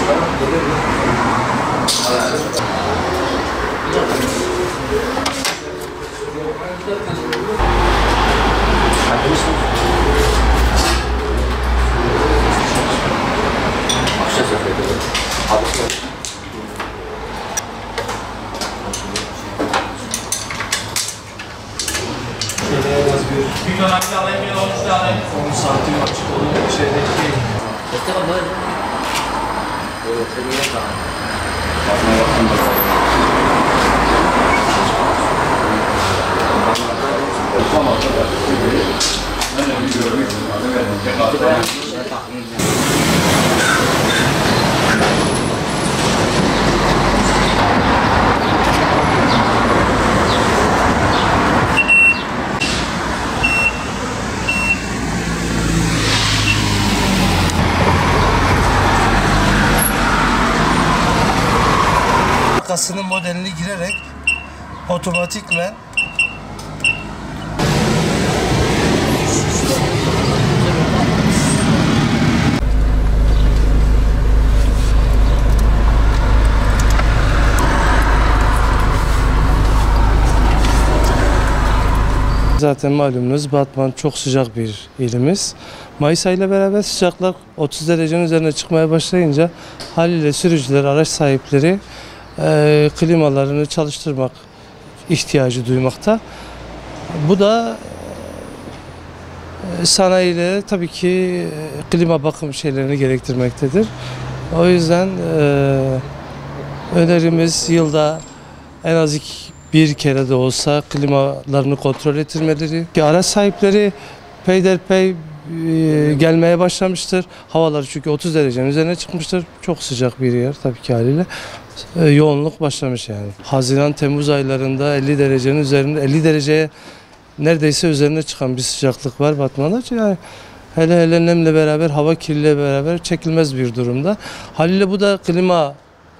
Bir dönemde alayım ya 13 tane. 10 santim açık olan şeydeki değil. Arkasının modelini girerek otomatikmen zaten malumunuz Batman çok sıcak bir ilimiz. Mayıs ayıyla beraber sıcaklar 30 derecenin üzerine çıkmaya başlayınca haliyle sürücüler, araç sahipleri klimalarını çalıştırmak ihtiyacı duymakta. Bu da sanayiyle tabii ki klima bakım şeylerini gerektirmektedir. O yüzden önerimiz yılda en az bir kere de olsa klimalarını kontrol ettirmeleri. Araç sahipleri peyderpey gelmeye başlamıştır. Havalar çünkü 30 derecenin üzerine çıkmıştır. Çok sıcak bir yer tabii ki haliyle. Yoğunluk başlamış yani. Haziran-Temmuz aylarında 50 derecenin üzerinde, 50 dereceye neredeyse üzerine çıkan bir sıcaklık var Batman'da. Yani hele nemle beraber, hava kirliliğiyle beraber çekilmez bir durumda. Haliyle bu da klima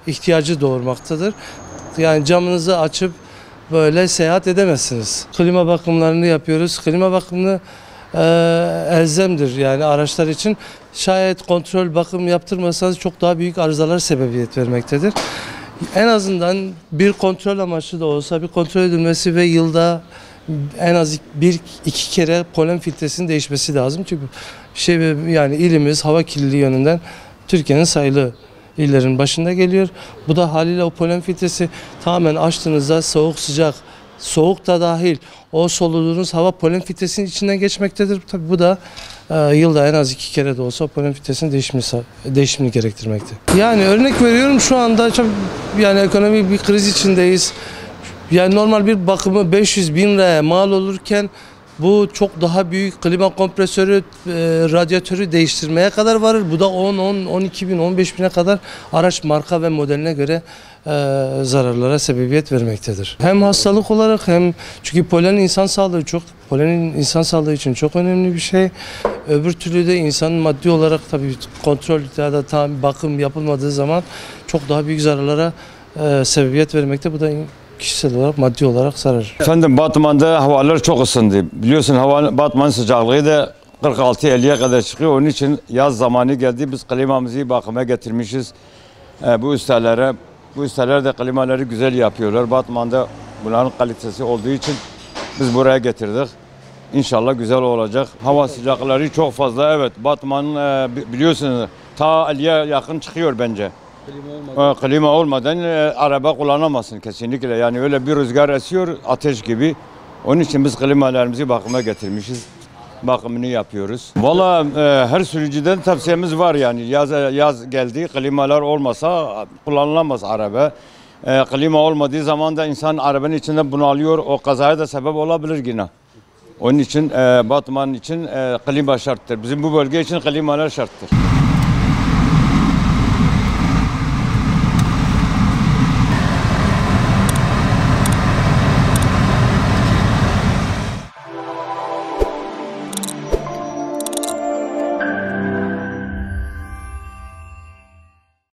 ihtiyacı doğurmaktadır. Yani camınızı açıp böyle seyahat edemezsiniz. Klima bakımlarını yapıyoruz. Klima bakımını elzemdir yani araçlar için. Şayet kontrol bakım yaptırmasanız çok daha büyük arızalar sebebiyet vermektedir. En azından bir kontrol amaçlı da olsa bir kontrol edilmesi ve yılda en az 1-2 kere polen filtresinin değişmesi lazım. Çünkü yani ilimiz hava kirliliği yönünden Türkiye'nin sayılı illerin başında geliyor. Bu da haliyle o polen filtresi tamamen açtığınızda soğuk sıcak, soğuk da dahil o soluduğunuz hava polen filtresinin içinden geçmektedir. Tabii bu da yılda en az 2 kere de olsa polen filtresinin değişimini gerektirmekte. Yani örnek veriyorum şu anda çok yani ekonomik bir kriz içindeyiz. Yani normal bir bakımı 500.000 liraya mal olurken bu çok daha büyük klima kompresörü, radyatörü değiştirmeye kadar varır. Bu da 12 bin, 15 bine kadar araç marka ve modeline göre zararlara sebebiyet vermektedir. Hem hastalık olarak hem çünkü polen insan sağlığı için çok önemli bir şey. Öbür türlü de insanın maddi olarak tabii kontrol ya da tam bakım yapılmadığı zaman çok daha büyük zararlara sebebiyet vermekte. Bu da kişisel olarak, maddi olarak zarar. Efendim Batman'da havalar çok ısındı. Biliyorsun Batman sıcaklığı da 46-50'ye kadar çıkıyor. Onun için yaz zamanı geldi. Biz klimamızı bakıma getirmişiz. Bu ustalar da klimaları güzel yapıyorlar. Batman'da bunların kalitesi olduğu için biz buraya getirdik. İnşallah güzel olacak. Hava sıcakları çok fazla. Evet Batman biliyorsunuz ta 50'ye yakın çıkıyor bence. Klima olmadan araba kullanamazsın kesinlikle. Yani öyle bir rüzgar esiyor ateş gibi. Onun için biz klimalarımızı bakıma getirmişiz. Bakımını yapıyoruz. Valla her sürücüden tavsiyemiz var yani. Yaz geldi, klimalar olmasa kullanılamaz araba. Klima olmadığı zaman da insan arabanın içinde bunalıyor. O kazaya da sebep olabilir yine. Onun için Batman için klima şarttır. Bizim bu bölge için klimalar şarttır.